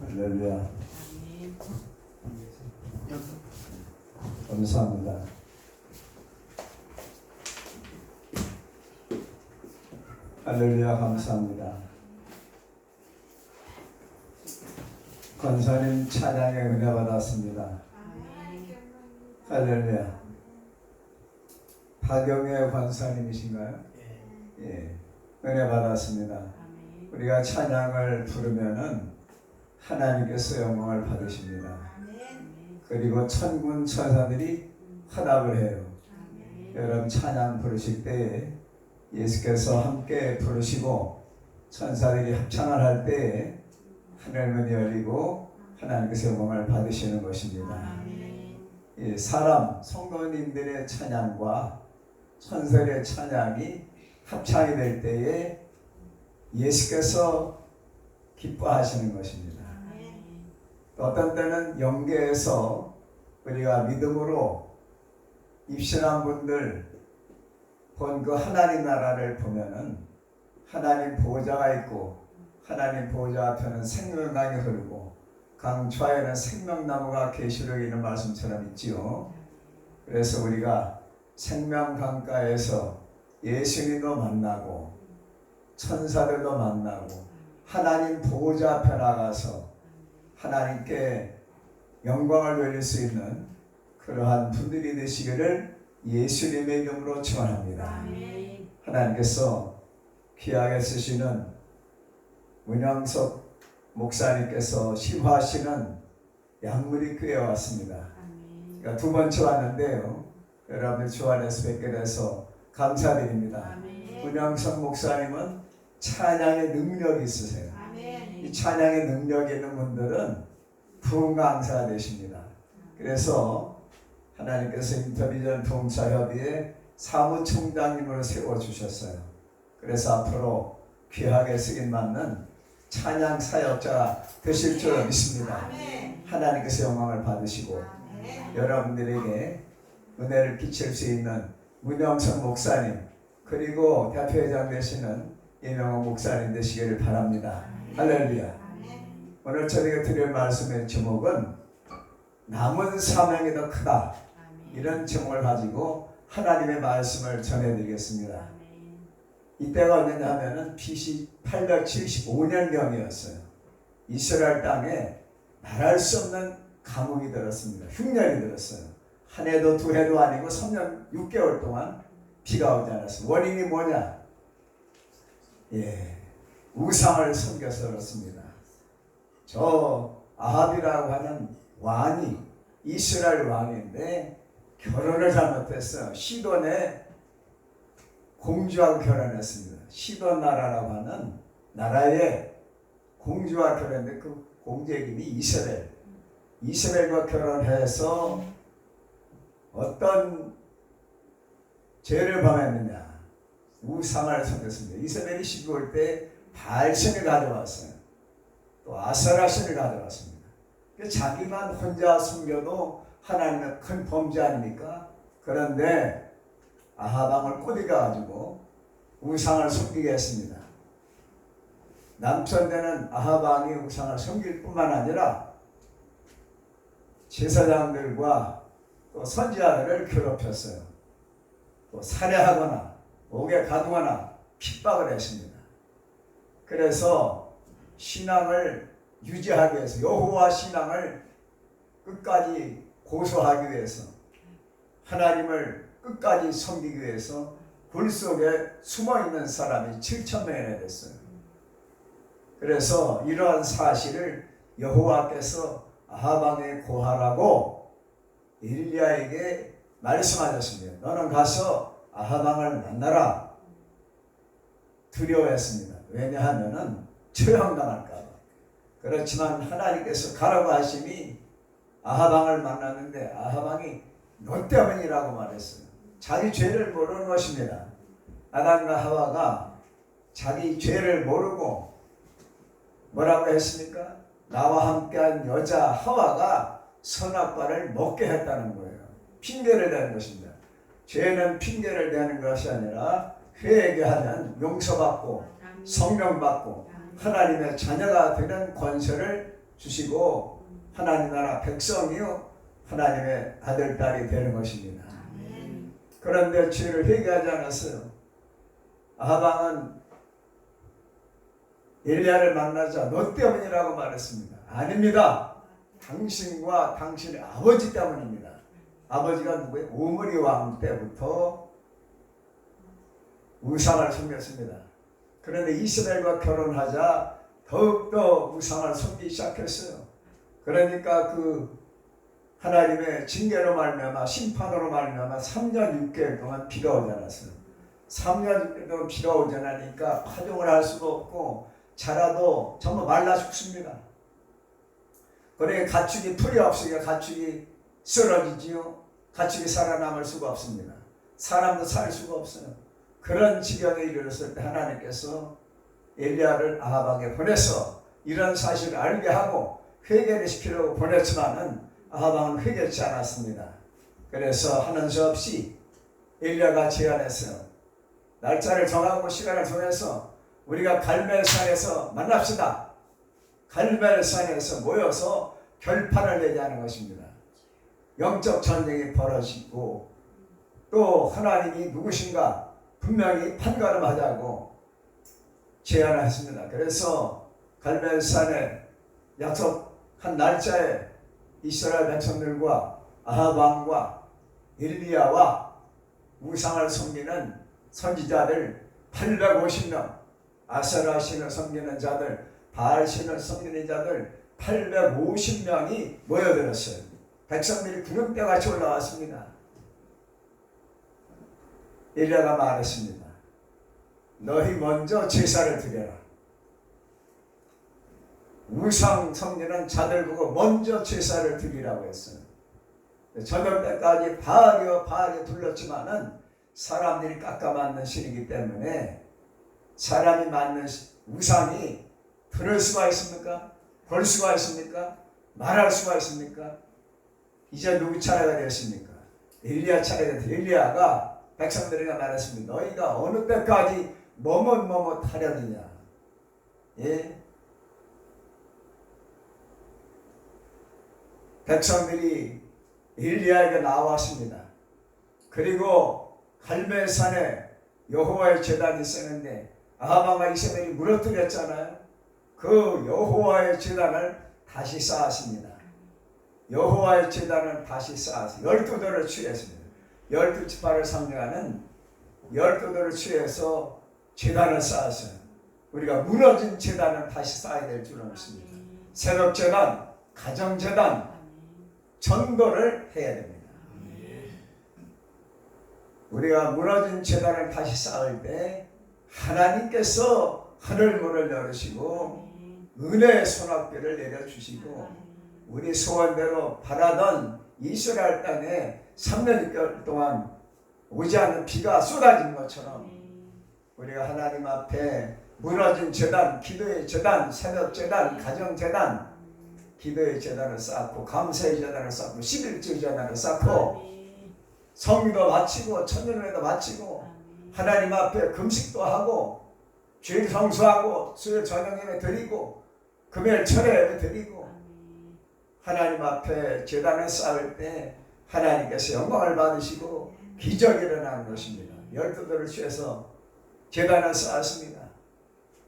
할렐루야. 감사합니다. 할렐루야. 감사합니다. 권사님 찬양에 은혜 받았습니다. 할렐루야. 박영애 권사님이신가요? 예, 은혜 받았습니다. 우리가 찬양을 부르면은 하나님께서 영광을 받으십니다. 그리고 천군 천사들이 화답을 해요. 여러분 찬양 부르실 때에 예수께서 함께 부르시고 천사들이 합창을 할 때에 하늘문이 열리고 하나님께서 영광을 받으시는 것입니다. 이 사람 성도님들의 찬양과 천사의 찬양이 합창이 될 때에 예수께서 기뻐하시는 것입니다. 어떤 때는 영계에서 우리가 믿음으로 입신한 분들 본 그 하나님 나라를 보면은 하나님 보호자가 있고 하나님 보호자 앞에는 생명강이 흐르고 강 좌에는 생명나무가 계시록에 있는 말씀처럼 있지요. 그래서 우리가 생명강가에서 예수님도 만나고 천사들도 만나고 하나님 보호자 앞에 나가서 하나님께 영광을 돌릴 수 있는 그러한 분들이 되시기를 예수님의 이름으로 축원합니다. 하나님께서 귀하게 쓰시는 문양석 목사님께서 심화하시는 양무리 교회에 왔습니다. 그러니까 두 번째 왔는데요. 여러분들 주 안에서 뵙게 돼서 감사드립니다. 문양석 목사님은 찬양의 능력이 있으세요. 이 찬양의 능력이 있는 분들은 부흥 강사가 되십니다. 그래서 하나님께서 인터비전 부흥사협의회 사무총장님으로 세워주셨어요. 그래서 앞으로 귀하게 쓰임 받는 찬양 사역자가 되실 줄 믿습니다. 하나님께서 영광을 받으시고 여러분들에게 은혜를 끼칠 수 있는 문영선 목사님 그리고 대표회장 되시는 이명호 목사님 되시기를 바랍니다. 할렐루야. 오늘 저희가 드릴 말씀의 제목은 남은 사명이 더 크다. 이런 제목을 가지고 하나님의 말씀을 전해드리겠습니다. 이때가 언제냐 하면은 BC 875년경이었어요. 이스라엘 땅에 말할 수 없는 가뭄이 들었습니다. 흉년이 들었어요. 한 해도 두 해도 아니고 3년 6개월 동안 비가 오지 않았어요. 원인이 뭐냐? 우상을 섬겨서 그렇습니다. 저 아합이라고 하는 왕이 이스라엘 왕인데 결혼을 잘못했어요. 시돈의 공주하고 결혼했습니다. 시돈 나라라고 하는 나라의 공주와 결혼했는데 그 공주의 이름이 이세벨. 이세벨과 결혼해서 어떤 죄를 범했느냐? 우상을 섬겼습니다. 이세벨이 시집 올 때 바알신을 가져왔어요. 또 아세라신을 가져왔습니다. 자기만 혼자 섬겨도 하나님의 큰 범죄 아닙니까? 그런데 아하방을 꼬드겨가지고 우상을 섬기게 했습니다. 남편되는 아하방이 우상을 섬길 뿐만 아니라 제사장들과 또 선지자들을 괴롭혔어요. 또 살해하거나 옥에 가두거나 핍박을 했습니다. 그래서 신앙을 유지하기 위해서 여호와 신앙을 끝까지 고수하기 위해서 하나님을 끝까지 섬기기 위해서 굴 속에 숨어있는 사람이 7,000명이나 됐어요. 그래서 이러한 사실을 여호와께서 아하방에 고하라고 엘리야에게 말씀하셨습니다. 너는 가서 아하방을 만나라. 두려워했습니다. 왜냐하면 처형당할까 봐. 그렇지만 하나님께서 가라고 하심이 아하방을 만났는데 아하방이 너 때문이라고 말했어요. 자기 죄를 모르는 것입니다. 아담과 하와가 자기 죄를 모르고 뭐라고 했습니까? 나와 함께한 여자 하와가 선악과를 먹게 했다는 거예요. 핑계를 대는 것입니다. 죄는 핑계를 대는 것이 아니라 회개하면 용서받고 성령 받고 하나님의 자녀가 되는 권세를 주시고 하나님 나라 백성이요 하나님의 아들 딸이 되는 것입니다. 그런데 죄를 회개하지 않았어요. 아합왕은 엘리야를 만나자 너 때문이라고 말했습니다. 아닙니다. 당신과 당신의 아버지 때문입니다. 아버지가 누구예요? 오므리 왕 때부터 우상을 섬겼습니다. 그런데 이스라엘과 결혼하자 더욱더 우상을 섬기기 시작했어요. 그러니까 그 하나님의 징계로 말미암아 심판으로 말미암아 3년 6개월 동안 비가 오지 않았어요. 3년 6개월 동안 비가 오지 않으니까 파종을 할 수가 없고 자라도 전부 말라 죽습니다. 그래 가축이 풀이 없으니까 가축이 쓰러지지요. 가축이 살아남을 수가 없습니다. 사람도 살 수가 없어요. 그런 지경에 이르렀을 때 하나님께서 엘리야를 아합에게 보내서 이런 사실을 알게 하고 회개를 시키려고 보냈지만은 아합은 회개치 않았습니다. 그래서 하는 수 없이 엘리야가 제안했어요. 날짜를 정하고 시간을 정해서 우리가 갈멜산에서 만납시다. 갈멜산에서 모여서 결판을 내게 하는 것입니다. 영적 전쟁이 벌어지고 또 하나님이 누구신가 분명히 판가름하자고 제안을 했습니다. 그래서 갈멜산에 약속한 날짜에 이스라엘 백성들과 아합 왕과 엘리야와 우상을 섬기는 선지자들 850명, 아세라 신을 섬기는 자들, 바알 신을 섬기는 자들 850명이 모여들었어요. 백성들이 구름대같이 올라왔습니다. 엘리야가 말했습니다. 너희 먼저 제사를 드려라. 우상 섬기는 자들 보고 먼저 제사를 드리라고 했어요. 저녁 때까지 바알이 둘렀지만은 사람들이 깎아맞는 신이기 때문에 사람이 맞는 우상이 들을 수가 있습니까? 볼 수가 있습니까? 말할 수가 있습니까? 이제 누구 차례가 되었습니까? 엘리야 차례가 되었습니다. 엘리야가 백성들에게 말했습니다. 너희가 어느 때까지 머뭇하려느냐? 예? 백성들이 엘리야에게 나왔습니다. 그리고 갈멜산에 여호와의 제단이 있었는데 아합과 이스라엘이 무너뜨렸잖아요. 그 여호와의 제단을 다시 쌓았습니다. 여호와의 제단을 다시 쌓아서 12돌을 취했습니다. 12지파를 상징하는 12돌을 취해서 제단을 쌓았어요. 우리가 무너진 제단을 다시 쌓아야 될 줄은 없습니다. 새벽 제단, 가정 제단, 전도를 해야 됩니다. 우리가 무너진 제단을 다시 쌓을 때 하나님께서 하늘문을 열으시고 은혜의 소낙비를 내려주시고 우리 소원대로 바라던 이스라엘 땅에 3년 6개월 동안 오지 않는 비가 쏟아진 것처럼 우리가 하나님 앞에 무너진 제단, 기도의 제단, 새벽 제단, 가정 제단, 기도의 제단을 쌓고 감사의 제단을 쌓고 11조 제단을 쌓고 성기도 마치고 천년회도 마치고 하나님 앞에 금식도 하고 주일 성수하고 수요 저녁 예배 드리고 금요일 철회 예배 드리고 하나님 앞에 제단을 쌓을 때 하나님께서 영광을 받으시고 기적이 일어나는 것입니다. 12돌을 취해서 제단을 쌓았습니다.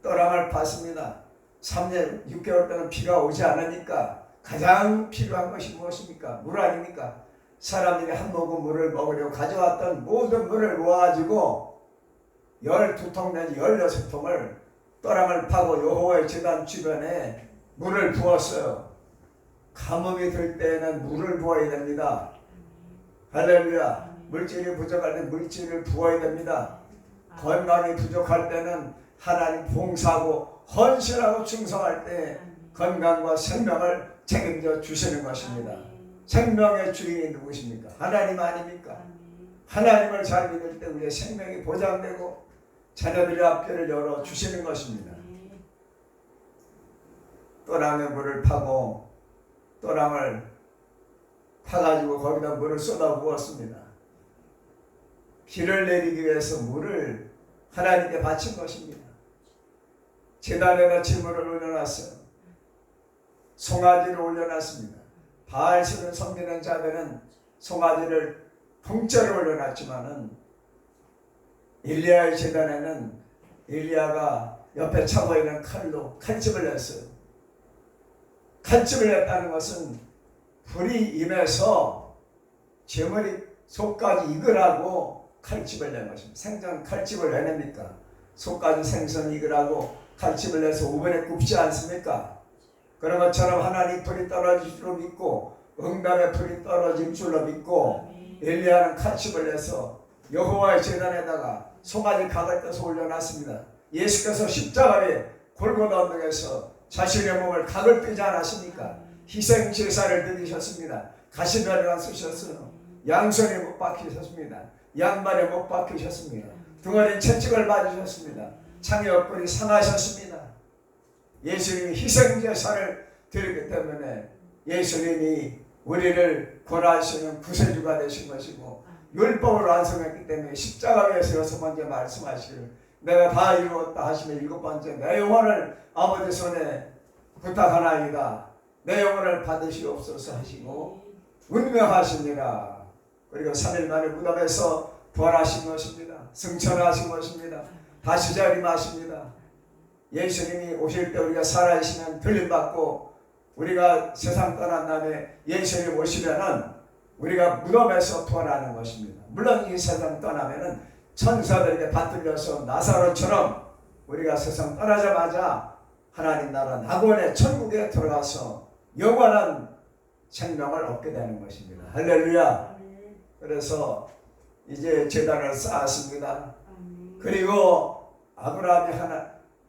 또랑을 팠습니다. 3년 6개월 동안 비가 오지 않으니까 가장 필요한 것이 무엇입니까? 물 아닙니까? 사람들이 한 모금 물을 먹으려고 가져왔던 모든 물을 모아가지고 12통 내지 16통을 또랑을 파고 여호와의 제단 주변에 물을 부었어요. 가뭄이 들 때에는 물을 부어야 됩니다. 할렐루야. 물질이 부족할 때 물질을 부어야 됩니다. 건강이 부족할 때는 하나님 봉사하고 헌신하고 충성할 때 건강과 생명을 책임져 주시는 것입니다. 생명의 주인이 누구십니까? 하나님 아닙니까? 하나님을 잘 믿을 때 우리의 생명이 보장되고 자녀들의 앞길을 열어 주시는 것입니다. 또랑에 물을 파고 또랑을 파가지고 거기다 물을 쏟아 부었습니다. 비를 내리기 위해서 물을 하나님께 바친 것입니다. 제단에다 제물을 올려놨어요. 송아지를 올려놨습니다. 바알신을 섬기는 자들은 송아지를 통째로 올려놨지만은 엘리야의 제단에는 엘리야가 옆에 차고 있는 칼로 칼집을 냈어요. 칼집을 냈다는 것은 불이 임해서 제물이 속까지 익으라고 칼집을 낸 것입니다. 생전 칼집을 왜 냅니까? 속까지 생선 익으라고 칼집을 내서 오븐에 굽지 않습니까? 그런 것처럼 하나님 불이 떨어질 줄로 믿고 응답의 불이 떨어질 줄로 믿고 엘리야는 칼집을 내서 여호와의 제단에다가 송아지 각을 떼서 올려놨습니다. 예수께서 십자가에 골고다 언덕에서 자신의 몸을 각을 떼지 않았습니까? 희생 제사를 드리셨습니다. 가시벼락을 쓰셨어요. 양손에 못 박히셨습니다. 양발에 못 박히셨습니다. 등어린 채찍을 맞으셨습니다. 창의 옆구리 상하셨습니다. 예수님이 희생 제사를 드리기 때문에 예수님이 우리를 권하시는 구세주가 되신 것이고 율법을 완성했기 때문에 십자가 위에서 여섯 번째 말씀하시기를 내가 다 이루었다 하시며 일곱 번째 내 영혼을 아버지 손에 부탁하나이다. 내 영혼을 받으시옵소서 하시고 운명하시니라. 그리고 3일 만에 무덤에서 부활하신 것입니다. 승천하신 것입니다. 다시 자림하십니다. 예수님이 오실 때 우리가 살아있으면 들림받고 우리가 세상 떠난 다음에 예수님 오시면은 우리가 무덤에서 부활하는 것입니다. 물론 이 세상 떠나면은 천사들에게 받들려서 나사로처럼 우리가 세상 떠나자마자 하나님 나라 낙원의 천국에 들어가서 영원한 생명을 얻게 되는 것입니다. 할렐루야. 그래서 이제 제단을 쌓았습니다. 그리고 아브라함의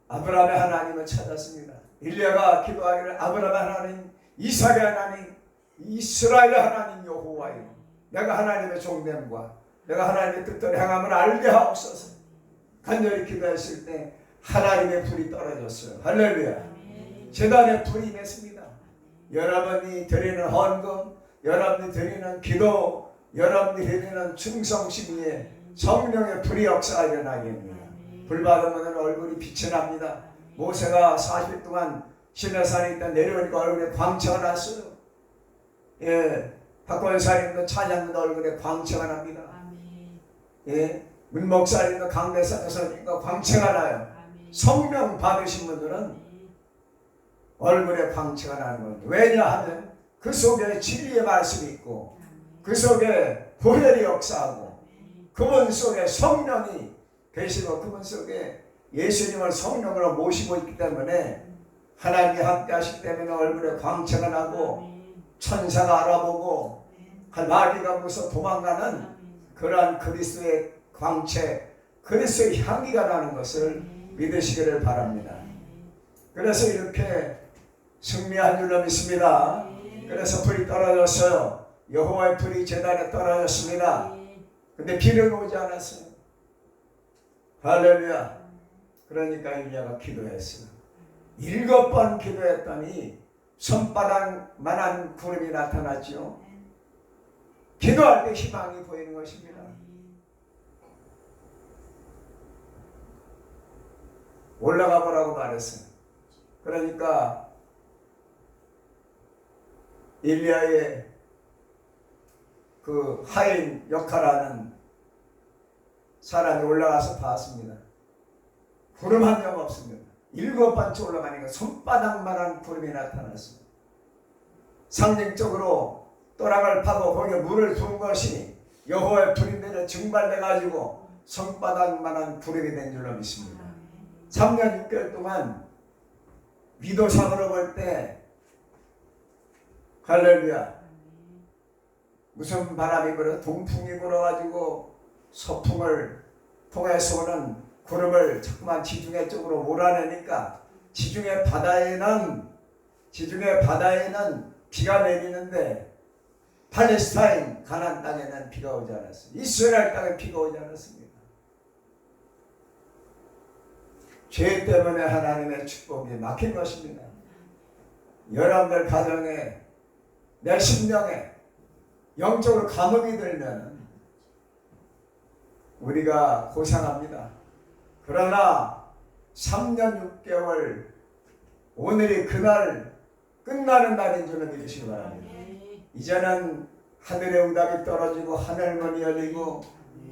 하나님을 찾았습니다. 엘리야가 기도하기를 아브라함의 하나님, 이삭의 하나님, 이스라엘의 하나님 여호와여, 내가 하나님의 종됨과 내가 하나님의 뜻대로 행함을 알게 하옵소서. 간절히 기도했을 때 하나님의 불이 떨어졌어요. 할렐루야. 제단에 불이 임했습니다. 여러분이 드리는 헌금, 여러분이 드리는 기도, 여러분이 드리는 충성심 위에 성령의 불이 역사가 일어나게 됩니다. 불 받으면 얼굴이 빛이 납니다. 모세가 40일 동안 시내산에 있다 내려오니까 얼굴에 광채가 났어요. 박권사님도 찬양도 얼굴에 광채가 납니다. 문목사님도 강대산에서 광채가 나요. 성령 받으신 분들은 얼굴에 광채가 나는 겁니다. 왜냐하면 그 속에 진리의 말씀이 있고 그 속에 보혈이 역사하고 그분 속에 성령이 계시고 그분 속에 예수님을 성령으로 모시고 있기 때문에 하나님이 함께 하시기 때문에 얼굴에 광채가 나고 천사가 알아보고 마귀가 무서 도망가는 그러한 그리스도의 광채, 그리스도의 향기가 나는 것을 믿으시기를 바랍니다. 그래서 이렇게 승리한 줄로 믿습니다. 그래서 불이 떨어졌어요. 여호와의 불이 제단에 떨어졌습니다. 근데 비는 오지 않았어요. 할렐루야. 그러니까 엘리야가 기도했어요. 7번 기도했더니 손바닥만한 구름이 나타났죠. 기도할 때 희망이 보이는 것입니다. 올라가 보라고 말했어요. 그러니까 엘리야의 그 하인 역할하는 사람이 올라가서 봤습니다. 구름 한 점 없습니다. 7번째 올라가니까 손바닥만한 구름이 나타났습니다. 상징적으로 또랑을 파고 거기에 물을 부은 것이 여호와의 불인들을 증발해 가지고 손바닥만한 구름이 된 줄로 믿습니다. 3년 6개월 동안 위도상으로 볼 때 할렐루야 무슨 바람이 불어 동풍이 불어가지고 서풍을 통해서 오는 구름을 자꾸만 지중해 쪽으로 몰아내니까 지중해 바다에는 비가 내리는데 팔레스타인 가나안 땅에는 비가 오지 않았어요. 이스라엘 땅에 비가 오지 않았습니다. 죄 때문에 하나님의 축복이 막힌 것입니다. 여러분들 가정에 내 심령에 영적으로 감흥이 들면 우리가 고생합니다. 그러나 3년 6개월 오늘이 그날 끝나는 날인 줄로 믿으시기 바랍니다. 이제는 하늘의 응답이 떨어지고 하늘문이 열리고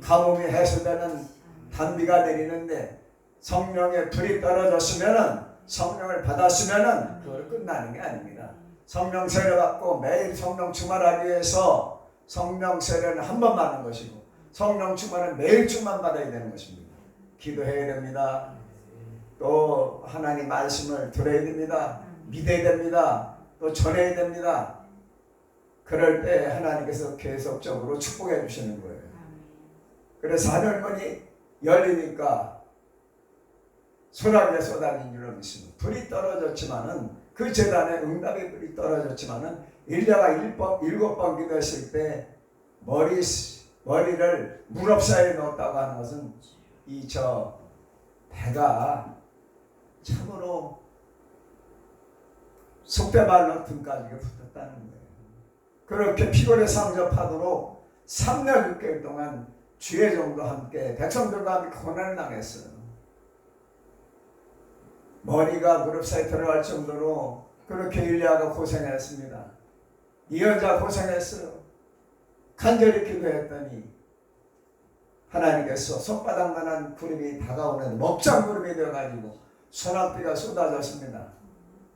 가뭄이 해소되는 단비가 내리는데 성령의 불이 떨어졌으면은 성령을 받았으면은 그걸 끝나는 게 아닙니다. 성령 세례 받고 매일 성령 충만하기 위해서 성령 세례는 한 번 받는 것이고 성령 충만은 매일 충만 받아야 되는 것입니다. 기도해야 됩니다. 또 하나님 말씀을 들어야 됩니다. 믿어야 됩니다. 또 전해야 됩니다. 그럴 때 하나님께서 계속적으로 축복해 주시는 거예요. 그래서 하늘문이 열리니까 소나기가 쏟아진 줄로 믿습니다. 불이 떨어졌지만은 그 재단에 응답의 불이 떨어졌지만은 일리야가 7번 기도했을 때 머리를 무릎 사이에 넣었다고 하는 것은 이 배가 참으로 속된 말로 등가지게 붙었다는 거예요. 그렇게 피곤에 상접하도록 3년 6개월 동안 주의 종과 함께 백성들과 함께 고난을 당했어요. 머리가 무릎 사이에 들어갈 정도로 그렇게 일리야가 고생했습니다. 예언자 고생했어요. 간절히 기도했더니 하나님께서 손바닥만한 구름이 다가오는 먹장 구름이 되어가지고 소낙비가 쏟아졌습니다.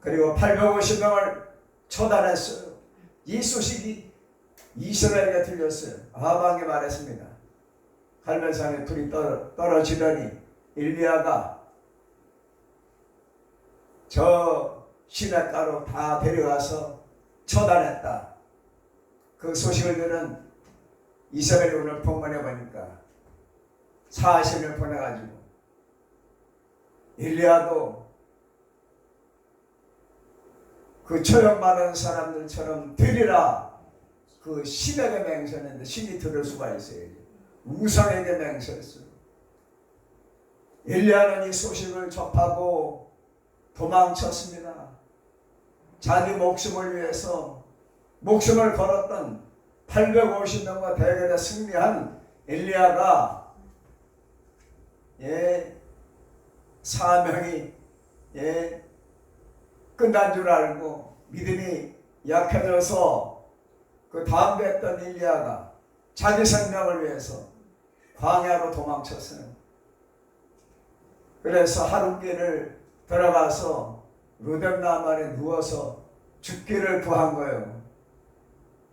그리고 850명을 처단했어요. 이 소식이 이스라엘에 들렸어요. 아방에 말했습니다. 갈멜산에 불이 떨어지더니 일리야가 저 시냇가로 다 데려가서 처단했다. 그 소식을 들은 이스라엘이 오늘 본문에 보니까 40을 보내가지고 일리야도 그 처형받은 사람들처럼 들이라 그 신에게 맹세했는데 신이 들을 수가 있어요. 우상에게 맹세했어요. 엘리야는 이 소식을 접하고 도망쳤습니다. 자기 목숨을 위해서 목숨을 걸었던 850명과 대결에 승리한 엘리야가 사명이 끝난 줄 알고 믿음이 약해져서 그 다음 됐던 엘리야가 자기 생명을 위해서 광야로 도망쳤어요. 그래서 하룻길을 들어가서 루뎀나무 아래 누워서 죽기를 구한 거예요.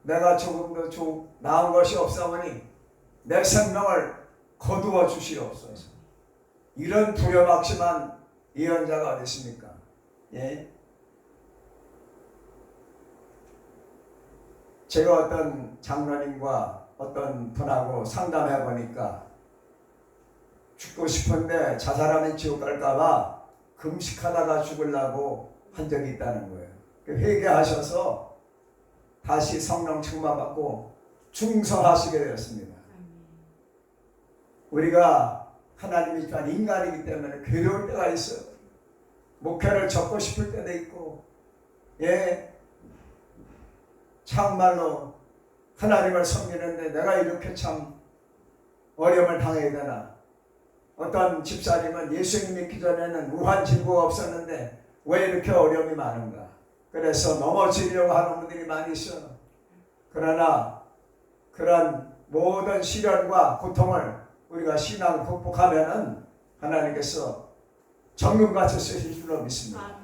내가 조금도 나은 것이 없사오니 내 생명을 거두어 주시옵소서. 이런 두려움막심한 예언자가 어디 있습니까? 제가 어떤 장로님과 어떤 분하고 상담해 보니까 죽고 싶은데 자살하면 지옥 갈까봐 금식하다가 죽으려고 한 적이 있다는 거예요. 회개하셔서 다시 성령 충만받고 충성하시게 되었습니다. 우리가 하나님이지만 인간이기 때문에 괴로울 때가 있어요. 목표를 접고 싶을 때도 있고, 참말로 하나님을 섬기는데 내가 이렇게 참 어려움을 당해야 되나. 어떤 집사님은 예수님 믿기 전에는 무한 질고가 없었는데 왜 이렇게 어려움이 많은가. 그래서 넘어지려고 하는 분들이 많이 있어요. 그러나 그런 모든 시련과 고통을 우리가 신앙을 극복하면은 하나님께서 정금같이 쓰실 줄로 믿습니다.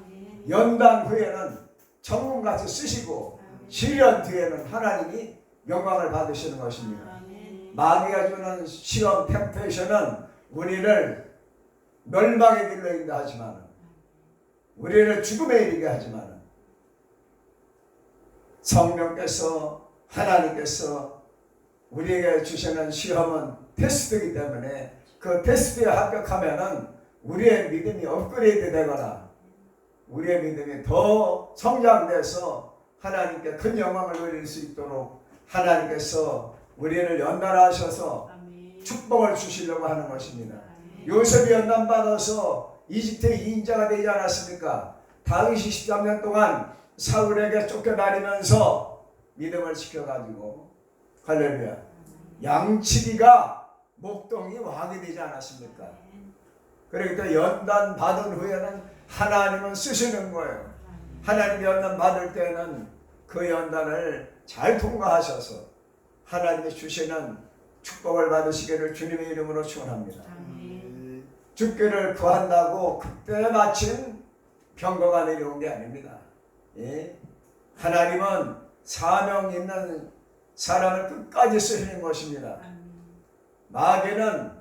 연단 후에는 정금같이 쓰시고 시련 뒤에는 하나님이 영광을 받으시는 것입니다. 마귀가 주는 시험, 템페이션은 우리를 멸망의 길로 인도하지만, 우리를 죽음에 이르게 하지만, 성령께서 하나님께서 우리에게 주시는 시험은 테스트이기 때문에 그 테스트에 합격하면은 우리의 믿음이 업그레이드 되거나 우리의 믿음이 더 성장돼서 하나님께 큰 영광을 돌릴 수 있도록 하나님께서 우리를 연단하셔서 축복을 주시려고 하는 것입니다. 요셉이 연단받아서 이집트의 2인자가 되지 않았습니까? 다윗이 13년 동안 사울에게 쫓겨다니면서 믿음을 지켜가지고 할렐루야 양치기가 목동이 왕이 되지 않았습니까? 그렇기 때문에 연단 받은 후에는 하나님은 쓰시는 거예요. 하나님 연단 받을 때는 그 연단을 잘 통과하셔서 하나님이 주시는 축복을 받으시기를 주님의 이름으로 축원합니다. 죽기를 구한다고 그때 마침 병거가 내려온 게 아닙니다. 예? 하나님은 사명 있는 사람을 끝까지 쓰시는 것입니다. 마귀는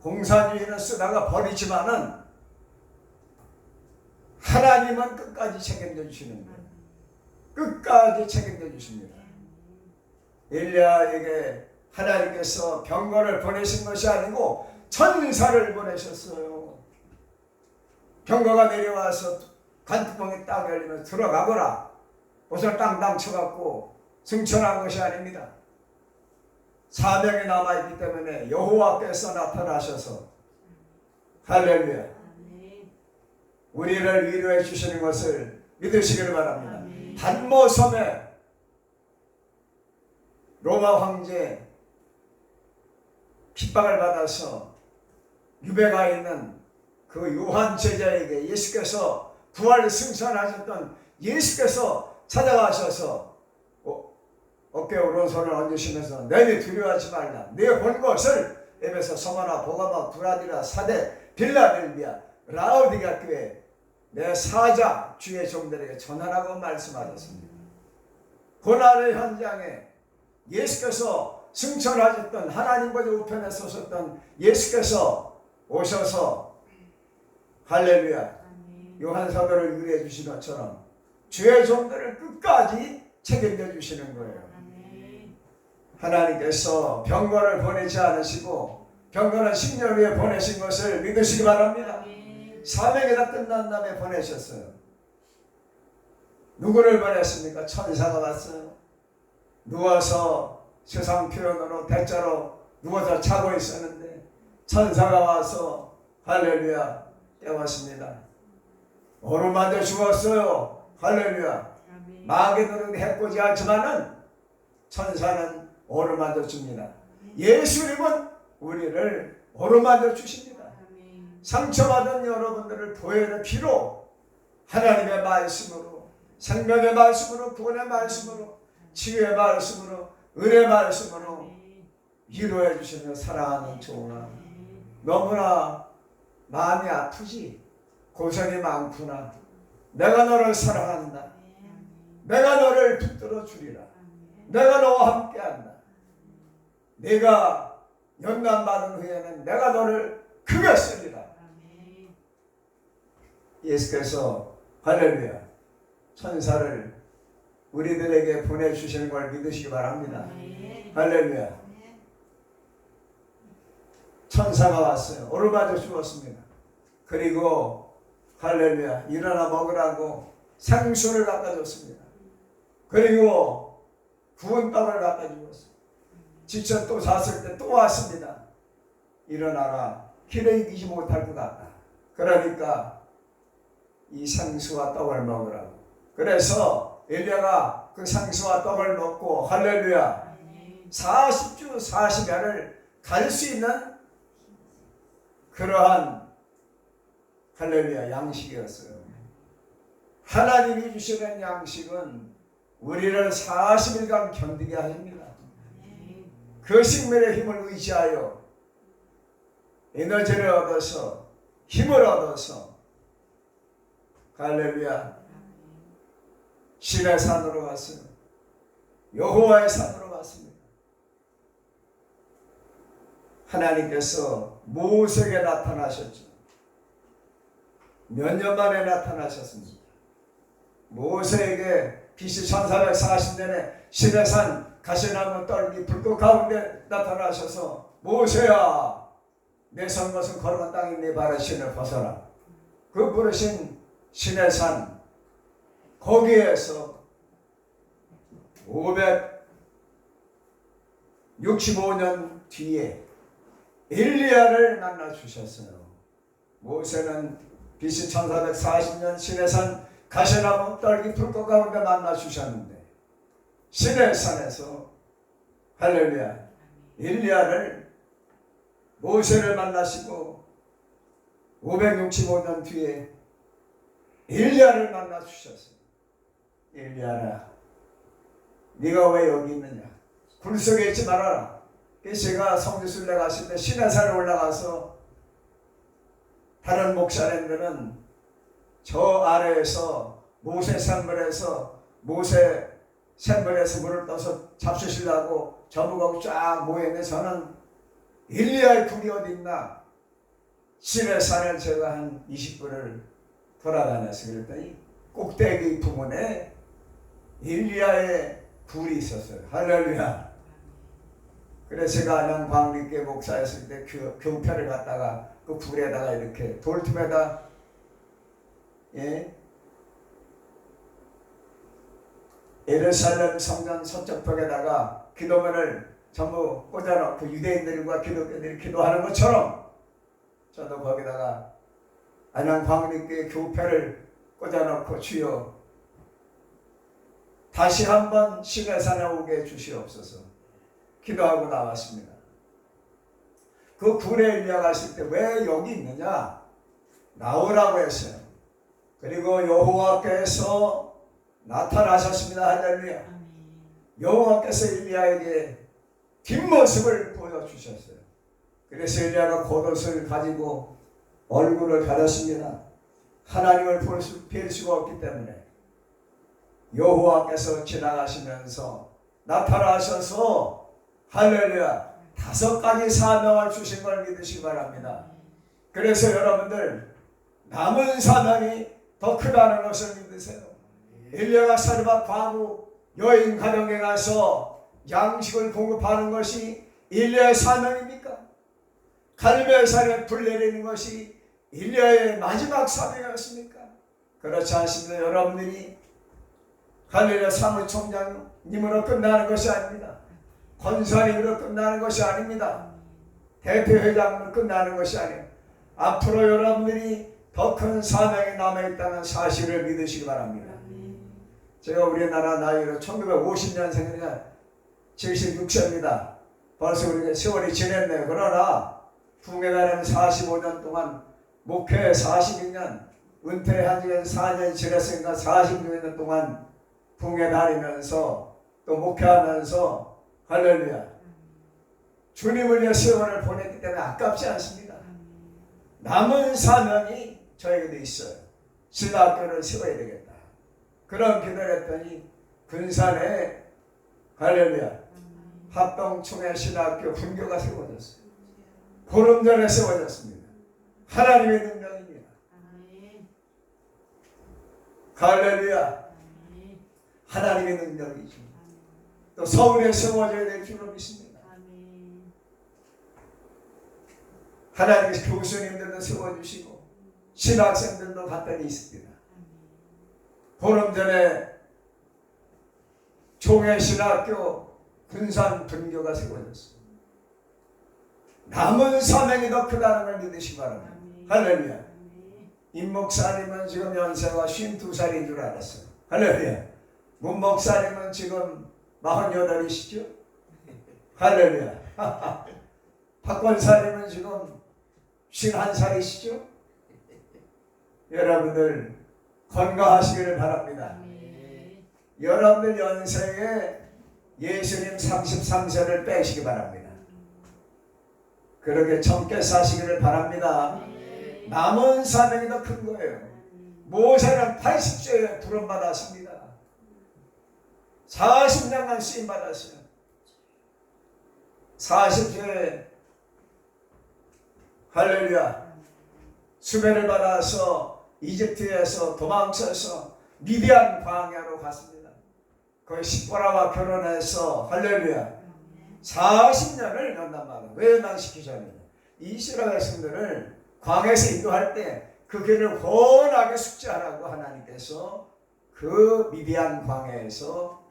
공산주의는 쓰다가 버리지만은 하나님은 끝까지 책임져 주시는 거예요. 끝까지 책임져 주십니다. 엘리야에게 하나님께서 병거를 보내신 것이 아니고 천사를 보내셨어요. 병거가 내려와서 관뚜껑이 딱 열리면 들어가거라. 옷을 땅땅 쳐갖고 승천한 것이 아닙니다. 사명이 남아있기 때문에 여호와께서 나타나셔서 할렐루야 우리를 위로해 주시는 것을 믿으시기를 바랍니다. 단모섬에 로마 황제 핍박을 받아서 유배가 있는 그 요한 제자에게 예수께서 부활 승천하셨던 예수께서 찾아가셔서 어깨에 오른손을 얹으시면서 너희 두려워하지 말라. 네가 본 것을 에베소, 서머나, 보가마, 브라디라, 사대, 빌라델비아, 라우디가 교회 내 사자 주의 종들에게 전하라고 말씀하셨습니다. 고난의 현장에 예수께서 승천하셨던 하나님과 우편에 서셨던 예수께서 오셔서 할렐루야 요한 사도를 위로해 주신 것처럼 주의 종들을 끝까지 책임져 주시는 거예요. 하나님께서 병거를 보내지 않으시고 병거는 10년 후에 보내신 것을 믿으시기 바랍니다. 사명이 다 끝난 다음에 보내셨어요. 누구를 보냈습니까? 천사가 왔어요. 누워서 세상 표현으로 대자로 누워서 자고 있었는데 천사가 와서 할렐루야 깨웠습니다. 어루만져 죽었어요. 할렐루야. 마귀들은 해코지 않지만은 천사는 어루만져 줍니다. 예수님은 우리를 어루만져 주십니다. 상처받은 여러분들을 보혈의 피로 하나님의 말씀으로 생명의 말씀으로 구원의 말씀으로 치유의 말씀으로 은혜의 말씀으로 위로해 주시며 사랑하는 종아 너무나 마음이 아프지 고생이 많구나. 내가 너를 사랑한다. 내가 너를 붙들어 주리라. 내가 너와 함께한다. 네가 연단받은 후에는 내가 너를 크게 쓰리라. 예수께서 할렐루야 천사를 우리들에게 보내주시는 걸 믿으시기 바랍니다. 할렐루야 천사가 왔어요. 오르마저 죽었습니다. 그리고 할렐루야 일어나 먹으라고 생수를 갖다 줬습니다. 그리고 구운 떡을 갖다 주었어요. 지쳐 또 잤을 때 또 왔습니다. 일어나라. 길에 이기지 못할 것 같다. 그러니까 이 생수와 떡을 먹으라고. 그래서 엘리야가 그 생수와 떡을 먹고 할렐루야 40주 40야를 갈 수 있는 그러한 할렐루야 양식이었어요. 하나님이 주시는 양식은 우리를 40일간 견디게 하십니다. 그 식물의 힘을 의지하여 에너지를 얻어서 힘을 얻어서 할렐루야 신의 산으로 갔어요. 여호와의 산으로 갔습니다. 하나님께서 모세에게 나타나셨죠. 몇 년 만에 나타나셨습니다. 모세에게 BC 1440년에 신의 산 가시나무 떨기 불꽃 가운데 나타나셔서 모세야 내 선 것은 걸어간 땅에 네 발의 신을 벗어라. 그 부르신 신의 산 거기에서 565년 뒤에 엘리야를 만나 주셨어요. 모세는 BC 1440년 신의 산 가시나무 떨기 불꽃 가운데 만나 주셨는데 신의 산에서 할렐루야 엘리야를 모세를 만나시고 565년 뒤에 엘리야를 만나 주셨어요. 엘리야라, 네가 왜 여기 있느냐? 굴 속에 있지 말아라. 그래서 제가 성지순례 갔을 때 시내산에 올라가서 다른 목사님들은 저 아래에서 모세 샘물에서 물을 떠서 잡수시려고 전부가 쫙 모여있는데 저는 엘리야의 굴이 어디 있나? 시내산을 제가 한 20분을 돌아다녔어요. 그랬더니 꼭대기 부분에 엘리야의 굴이 있었어요. 할렐루야. 그래서 제가 안양 광림교회 목사였을 때 교패를 갖다가 그 굴에다가 이렇게 돌틈에다 예루살렘 성전 서쪽 벽에다가 기도문을 전부 꽂아놓고 유대인들과 기독교인들이 기도하는 것처럼 저도 거기다가 안양 광림교회 교패를 꽂아놓고 주여 다시 한번 시내산에 오게 해주시옵소서 기도하고 나왔습니다. 그 굴에 엘리야가 갔을 때 왜 여기 있느냐? 나오라고 했어요. 그리고 여호와께서 나타나셨습니다. 할렐루야. 여호와께서 엘리야에게 뒷모습을 보여주셨어요. 그래서 엘리야가 겉옷을 가지고 얼굴을 가렸습니다. 하나님을 뵐 수가 없기 때문에 여호와께서 지나가시면서 나타나셔서 할렐루야 5가지 사명을 주신 걸 믿으시기 바랍니다. 그래서 여러분들 남은 사명이 더 크다는 것을 믿으세요. 엘리야가 사르밧 과부 여인 가정에 가서 양식을 공급하는 것이 엘리야의 사명입니까? 갈멜산에 불 내리는 것이 엘리야의 마지막 사명이었습니까? 그렇지 않습니다. 여러분들이 할렐루야 사무총장님으로 끝나는 것이 아닙니다. 권사님으로 끝나는 것이 아닙니다. 대표회장으로 끝나는 것이 아니에요. 앞으로 여러분들이 더 큰 사명이 남아있다는 사실을 믿으시기 바랍니다. 제가 우리나라 나이로 1950년생이니까 76세입니다. 벌써 우리가 세월이 지냈네요. 그러나 붕괴다니면 45년 동안 목회 42년 은퇴한 지가 4년이 지났으니까 46년 동안 붕괴 다니면서 또 목회하면서 할렐루야 주님을 위해 세월을 보냈기 때문에 아깝지 않습니다. 남은 사명이 저에게도 있어요. 신학교를 세워야 되겠다. 그런 기도를 했더니 군산에 할렐루야 합동총회 신학교 분교가 세워졌어요. 보름 전에 세워졌습니다. 하나님의 능력입니다. 할렐루야 하나님의 능력이죠. 또 서울에 세워져야 될 줄로 믿습니다. 하나님께서 교수님들도 세워주시고 신학생들도 갔더니 있습니다. 보름 전에 총회신학교 군산 분교가 세워졌습니다. 남은 사명이 더 크다는 걸 믿으시기 바랍니다. 할렐루야. 임 목사님은 지금 연세가 52살인 줄 알았어요. 할렐루야. 문 목사님은 지금 48이시죠? 할렐루야. 박 권사님은 지금 51살이시죠? 여러분들 건강하시기를 바랍니다. 여러분들 연세에 예수님 33세를 빼시기 바랍니다. 그렇게 젊게 사시기를 바랍니다. 남은 사명이 더 큰 거예요. 모세는 80세에 부름받았습니다. 40년간 쓰임받았어요. 40세에 할렐루야 수배를 받아서 이집트에서 도망쳐서 미디안 광야로 갔습니다. 거기 십보라와 결혼해서 할렐루야 40년을 연단받아 외면시키셨느냐. 이스라엘 백성들을 광야에서 인도할 때 그 길을 훤하게 숙지하라고 하나님께서 그 미디안 광야에서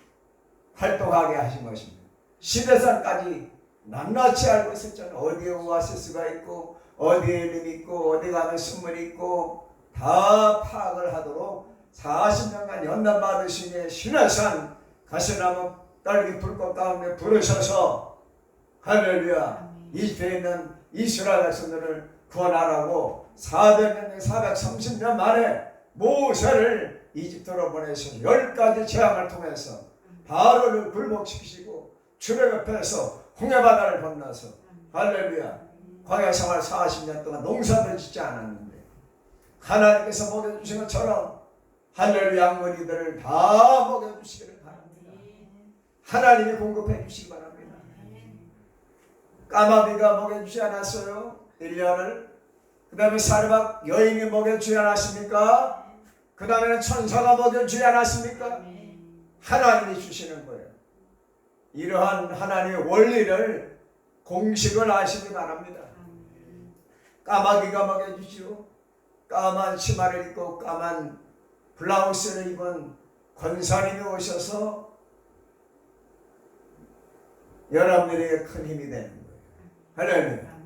활동하게 하신 것입니다. 시내산까지 낱낱이 알고 있었잖아요. 어디에 오아시스가 있고 어디에 림이 있고 어디 가면 순물이 있고 다 파악을 하도록 40년간 연단 받으시니 시내산 가시나무 딸기 불꽃 가운데 부르셔서 할렐루야 이집트에 있는 이스라엘 백성들을 구원하라고 400년, 430년 만에 모세를 이집트로 보내서 10가지 재앙을 통해서 바로를 굴복시키시고 출애굽해서 홍해바다를 건너서 할렐루야 광야 생활 40년 동안 농사도 짓지 않았는데 하나님께서 먹여주신 것처럼 할렐루야 양머리들을 다 먹여주시기를 바랍니다. 하나님이 공급해 주시기 바랍니다. 까마귀가 먹여주지 않았어요? 1년을. 그 다음에 사르밧 여인이 먹여주지 않았습니까? 그 다음에는 천사가 먹여주지 않았습니까? 하나님이 주시는 거예요. 이러한 하나님의 원리를 공식을 아시기 바랍니다. 까마귀가 먹여주지요. 까만 치마를 입고 까만 블라우스를 입은 권사님이 오셔서 여러분들에게 큰 힘이 되는 거예요. 할렐루야.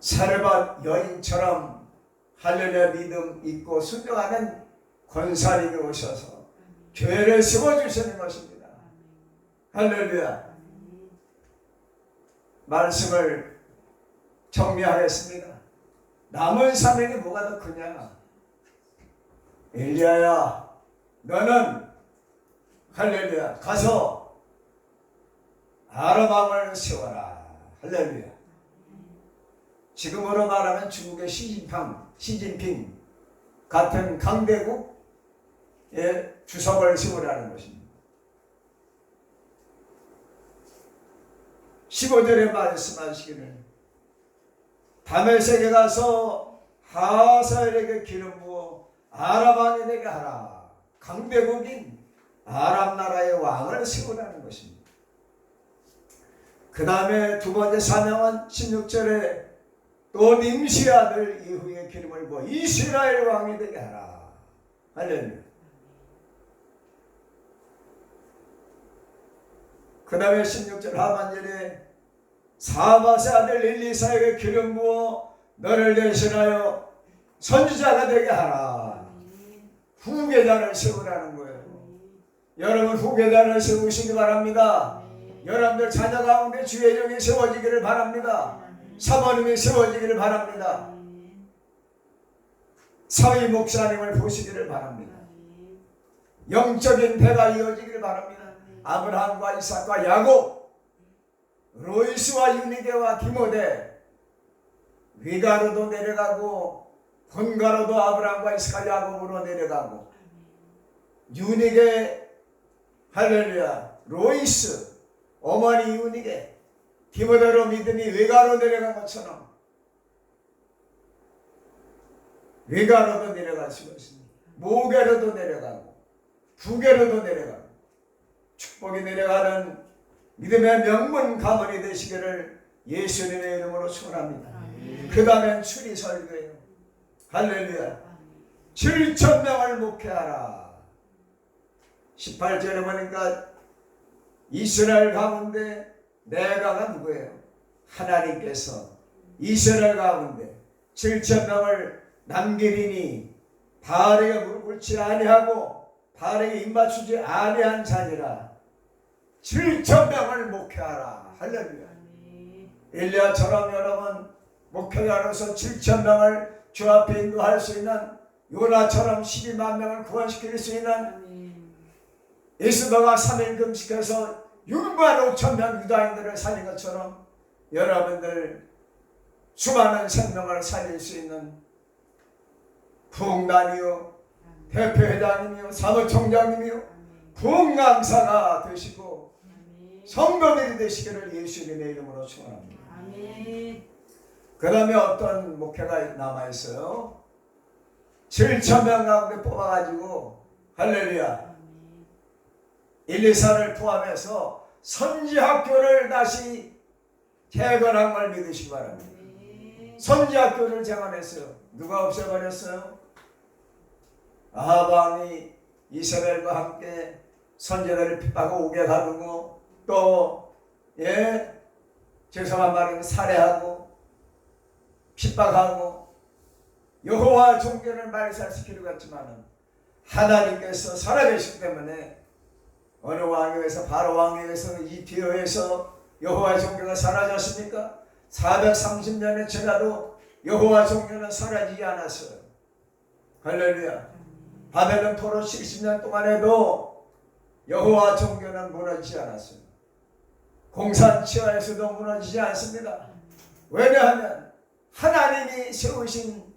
사르밧 여인처럼 할렐루야 믿음 있고 순종하는 권사님이 오셔서 교회를 세워주시는 것입니다. 할렐루야. 말씀을 정리하겠습니다. 남은 사명이 뭐가 더 크냐? 엘리야야, 너는 할렐루야 가서 아람 왕을 세워라. 할렐루야. 지금으로 말하면 중국의 시진핑 같은 강대국의 주석을 세우라는 것입니다. 15절에 말씀하시기를 다메섹에 가서 하사엘에게 기름 부어 아람 왕이 되게 하라. 강대국인 아람 나라의 왕을 세우라는 것입니다. 그 다음에 두 번째 사명은 16절에 또 nim시 아들 이후에 기름을 부어 이스라엘 왕이 되게 하라. 할렐루야. 그 다음에 16절 하반절에 사바세 아들 엘리사에게 기름 부어 너를 대신하여 선지자가 되게 하라. 후계자를 세우라는 거예요. 여러분 후계자를 세우시기 바랍니다. 여러분들 자녀 가운데 주의 영이 세워지기를 바랍니다. 사모님이 세워지기를 바랍니다. 사위 목사님을 보시기를 바랍니다. 영적인 배가 이어지기를 바랍니다. 아브라함과 이삭과 야곱, 로이스와 유니게와 디모데, 위가로도 내려가고 본가로도 아브라함과 이삭과 야곱으로 내려가고 유니게 할렐루야 로이스 어머니 유니게 디모데로 믿음이 외가로 내려간 것처럼 외가로도 내려갈 수가 있습니다. 모계로도 내려가고 부계로도 내려가고 축복이 내려가는 믿음의 명문 가문이 되시기를 예수님의 이름으로 축원합니다. 그 다음엔 추리 설교예요. 할렐루야. 7,000명을 목회하라. 18절에 보니까 이스라엘 가운데 내가가 누구예요? 하나님께서 이스라엘 가운데 7,000명을 남기리니 바알에게 무릎 꿇지 아니하고 바알에게 입맞추지 아니한 자니라. 7,000명을 목회하라. 할렐루야. 엘리야처럼 여러분 목회자로서 7,000명을 주 앞에 인도할 수 있는 요나처럼 12만 명을 구원시킬 수 있는 예수도가 3일 금식해서 6만 5천 명 유다인들을 살린 것처럼 여러분들 수많은 생명을 살릴 수 있는 부흥단이요 대표회장님이요 사무총장님이요 부흥강사가 되시고 성도들이 되시기를 예수님의 이름으로 축원합니다. 그 다음에 어떤 목회가 남아있어요. 7,000명 가운데 뽑아가지고 할렐루야 1, 2사를 포함해서 선지학교를 다시 재건한 걸 믿으시기 바랍니다. 선지학교를 재건했어요. 누가 없애버렸어요? 아합왕이 이세벨과 함께 선지자들을 핍박하고 옥에 가두고 또 죄송한 말이면 살해하고 핍박하고 여호와 종교를 말살시키려고 했지만 하나님께서 살아계시기 때문에 어느 왕에서 바로 왕에서 이 뒤에서 여호와의 종교가 사라졌습니까? 430년이 지나도 여호와 종교는 사라지지 않았어요. 할렐루야. 바벨론 포로 70년 동안에도 여호와 종교는 무너지지 않았어요. 공산치하에서도 무너지지 않습니다. 왜냐하면 하나님이 세우신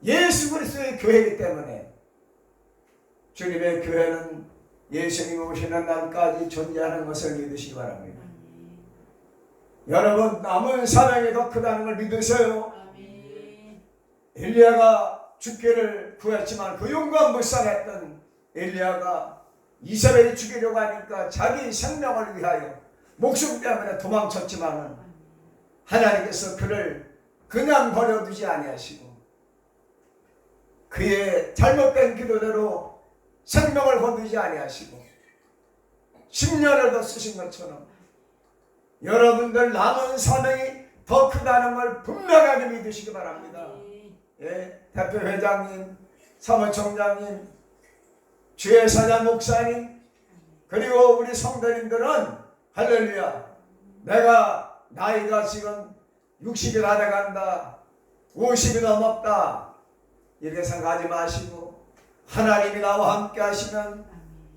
예수 그리스도의 교회이기 때문에 주님의 교회는 예수님이 오시는 날까지 존재하는 것을 믿으시기 바랍니다. 여러분, 남은 사명이 더 크다는 걸 믿으세요. 엘리야가 죽기를 구했지만 그 용감 불쌍했던 엘리야가 이사벨이 죽이려고 하니까 자기 생명을 위하여 목숨 때문에 도망쳤지만 하나님께서 그를 그냥 버려두지 아니하시고 그의 잘못된 기도대로 생명을 거두지 아니하시고 10년을 더 쓰신 것처럼 여러분들 남은 사명이 더 크다는 걸 분명하게 믿으시기 바랍니다. 예, 대표회장님, 사무총장님, 주회사장 목사님, 그리고 우리 성도님들은 할렐루야, 내가 나이가 지금 60이 다 돼간다, 50이 넘었다, 이렇게 생각하지 마시고 하나님이 나와 함께 하시면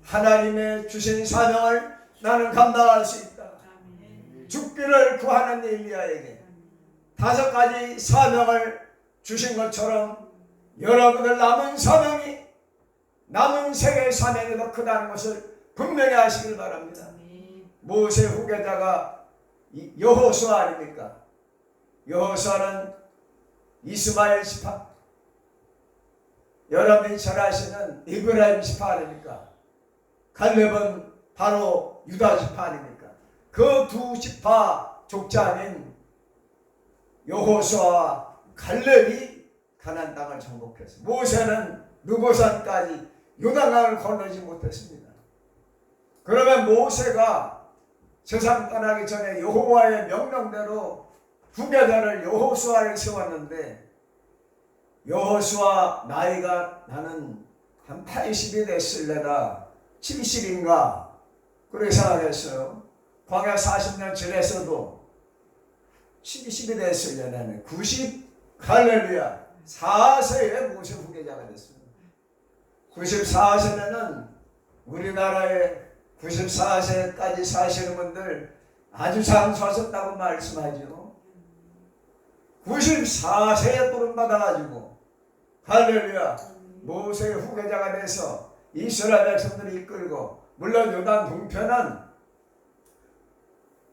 하나님의 주신 사명을 나는 감당할 수 있다. 죽기를 구하는 엘리야에게 5가지 사명을 주신 것처럼 여러분들 남은 사명이, 남은 세계의 사명이 더 크다는 것을 분명히 하시길 바랍니다. 모세 후계자가 여호수아 아닙니까? 여호수아는 이스마엘 지파, 여러분이 잘 아시는 이브라임 지파 아닙니까? 갈렙은 바로 유다 지파 아닙니까? 그 두 지파 족장인 여호수아와 갈렙이 가나안 땅을 정복했어요. 모세는 느보산까지 요단강을 건너지 못했습니다. 그러면 모세가 세상 떠나기 전에 여호와의 명령대로 후계자를 여호수아를 세웠는데 여호수아 나이가 나는 한 80이 됐을래다, 70인가 그렇게 생각했어요. 광야 40년 지냈어도 70이 됐을래다는 90, 할렐루야, 4세에 모세 후계자가 됐습니다. 94세면은 우리나라에 94세까지 사시는 분들 아주 장수하셨다고 말씀하죠. 94세에 부름받아가지고 할렐루야 모세의 후계자가 돼서 이스라엘 백성들을 이끌고, 물론 요단 동편은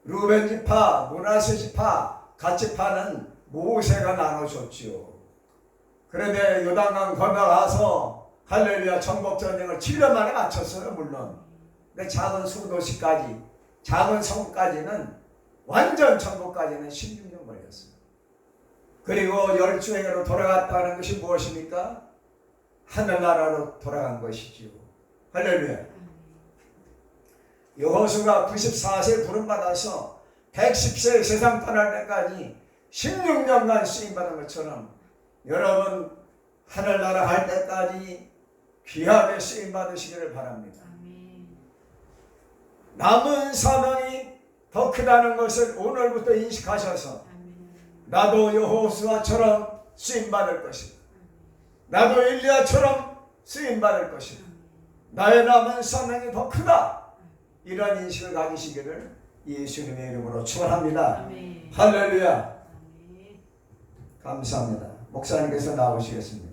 루벤 지파, 므낫세 지파, 갓 지파는 모세가 나눠줬지요. 그런데 요단강 건너가서 할렐루야 정복전쟁을 7년 만에 마쳤어요. 물론 근데 작은 수도시까지, 작은 성까지는 완전 정복까지는 16년 걸렸어요. 그리고 열주행으로 돌아갔다는 것이 무엇입니까? 하늘나라로 돌아간 것이지요. 할렐루야. 여호수가 94세에 부름받아서 110세 세상 떠날 때까지 16년간 쓰임받은 것처럼 여러분 하늘나라 갈 때까지 귀하게 쓰임받으시기를 바랍니다. 남은 사명이 더 크다는 것을 오늘부터 인식하셔서 나도 여호수아처럼 쓰임받을 것이다, 나도 엘리야처럼 쓰임받을 것이다, 나의 남은 사명이 더 크다, 이런 인식을 가지시기를 예수님의 이름으로 축원합니다. 할렐루야. 감사합니다. 목사님께서 나오시겠습니다.